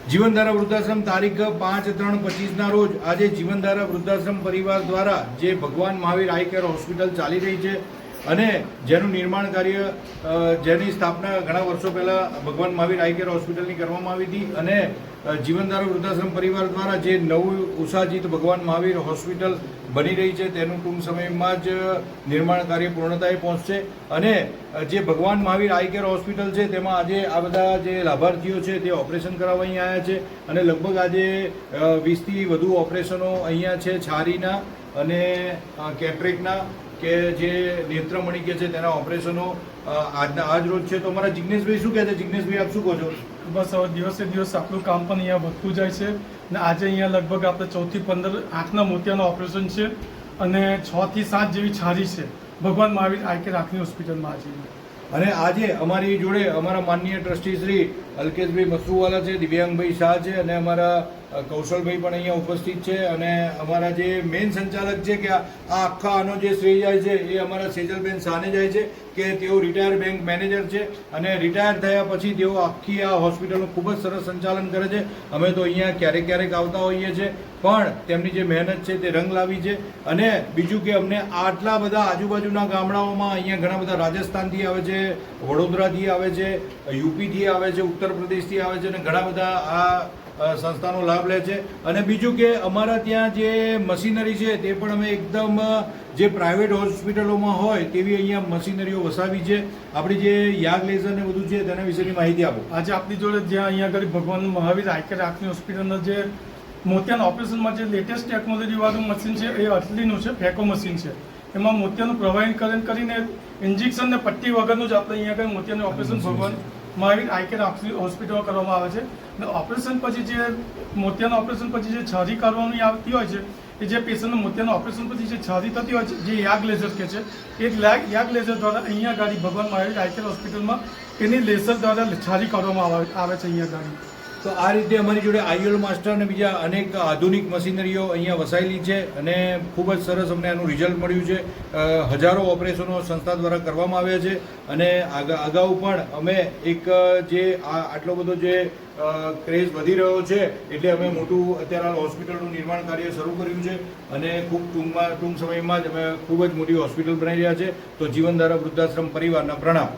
જીવનધારા વૃદ્ધાશ્રમ તારીખ 5/3/25ના રોજ આજે જીવનધારા વૃદ્ધાશ્રમ પરિવાર દ્વારા જે ભગવાન મહાવીર આઈ કેર હોસ્પિટલ ચાલી રહી છે અને જેનું નિર્માણ કાર્ય જેની સ્થાપના ઘણા વર્ષો પહેલાં ભગવાન મહાવીર આઈ કેર હોસ્પિટલની કરવામાં આવી હતી અને જીવનધારા વૃદ્ધાશ્રમ પરિવાર દ્વારા જે નવું ઉષાજીત ભગવાન મહાવીર હોસ્પિટલ બની રહી છે તેનું ટૂંક સમયમાં જ નિર્માણ કાર્ય પૂર્ણતાએ પહોંચશે અને જે ભગવાન મહાવીર આઈ કેર હોસ્પિટલ છે તેમાં આજે આ બધા જે લાભાર્થીઓ છે તે ઓપરેશન કરાવવા અહીં આવ્યા છે અને લગભગ આજે 20થી વધુ ઓપરેશનો અહીંયા છે છારીના અને કેટરેકના કે જે નેત્રમણી કે છે તેના ઓપરેશનો આજ રોજ છે. તો અમારા જિગ્નેશભાઈ શું કહે છે? જિગ્નેશભાઈ આપ શું કહો છો? બસ હવે દિવસે દિવસ આપણું કામ પણ અહીંયા વધતું જાય છે અને આજે અહીંયા લગભગ આપણે 4 થી 15 આંખના મોતિયાનું ઓપરેશન છે અને 6 થી 7 જેવી છારી છે ભગવાન મહાવીર આઈ કેર આંખની હોસ્પિટલમાં આજે. અને આજે અમારી જોડે અમારા માનનીય ટ્રસ્ટી શ્રી અલ્કેશભાઈ મસરૂવાલા છે, દિવ્યાંગભાઈ શાહ છે અને અમારા કૌશલભાઈ પણ અહીંયા ઉપસ્થિત છે અને અમારા જે મેઇન સંચાલક છે કે આ આખા આનો જે શ્રેય જાય છે એ અમારા સેજલબેન શાહને જાય છે કે તેઓ રિટાયર બેંક મેનેજર છે અને રિટાયર થયા પછી તેઓ આખી આ હોસ્પિટલનું ખૂબ જ સરસ સંચાલન કરે છે. અમે તો અહીંયા ક્યારેક ક્યારેક આવતા હોઈએ છીએ પણ તેમની જે મહેનત છે તે રંગ લાવી છે. અને બીજું કે અમને આટલા બધા આજુબાજુના ગામડાઓમાં અહીંયા ઘણા બધા રાજસ્થાનથી આવે છે, વડોદરાથી આવે છે, યુપીથી આવે છે, ઉત્તર પ્રદેશથી આવે છે અને ઘણા બધા આ સંસ્થાનો લાભ લે છે. અને બીજું કે અમારા ત્યાં જે મશીનરી છે તે પણ અમે એકદમ જે પ્રાઇવેટ હોસ્પિટલોમાં હોય તેવી અહીંયા મશીનરીઓ વસાવી છે. આપણી જે યાગ લેઝર ને બધું છે તેના વિશેની માહિતી આપો. આજે આપણી જોડે જ્યાં અહીંયા આગળ ભગવાન મહાવીર આઈ કેર આંખની હોસ્પિટલના જે મોતિયાના ઓપરેશનમાં જે લેટેસ્ટ ટેકનોલોજીવાળું મશીન છે એ અટલીનું છે, ફેકો મશીન છે. એમાં મોતિયાનું પ્રવાહીકરણ કરીને ઇન્જેક્શન ને પટ્ટી વગરનું જ આપણે અહીંયા આગળ મોતિયાનું ઓપરેશન ભગવાન મહાવીર આઈ કેર આંખની હોસ્પિટલમાં કરવામાં આવે છે. અને ઓપરેશન પછી જે મોતિયાના ઓપરેશન પછી જે છારી કરવાની આવતી હોય છે એ જે પેશન્ટનું મોતિયાના ઓપરેશન પછી જે છારી થતી હોય છે જે યાગ લેઝર કે છે એ યાગ લેઝર દ્વારા અહીંયા ગાડી ભગવાન મહાવીર આઈ કેર હોસ્પિટલમાં એની લેઝર દ્વારા છારી કરવામાં આવે છે અહીંયા ગાડી. તો આ રીતે અમારી જોડે આઈએલ માસ્ટર અને બીજા અનેક આધુનિક મશીનરીઓ અહીંયા વસાયેલી છે અને ખૂબ જ સરસ અમને આનું રિઝલ્ટ મળ્યું છે. હજારો ઓપરેશનો સંસ્થા દ્વારા કરવામાં આવ્યા છે અને અગાઉ પણ અમે એક જે આટલો બધો જે ક્રેઝ વધી રહ્યો છે એટલે અમે મોટું અત્યારે હોસ્પિટલનું નિર્માણ કાર્ય શરૂ કર્યું છે અને ખૂબ ટૂંક સમયમાં જ અમે ખૂબ જ મોટી હોસ્પિટલ બનાવી રહ્યા છે. તો જીવનધારા વૃદ્ધાશ્રમ પરિવારના પ્રણામ.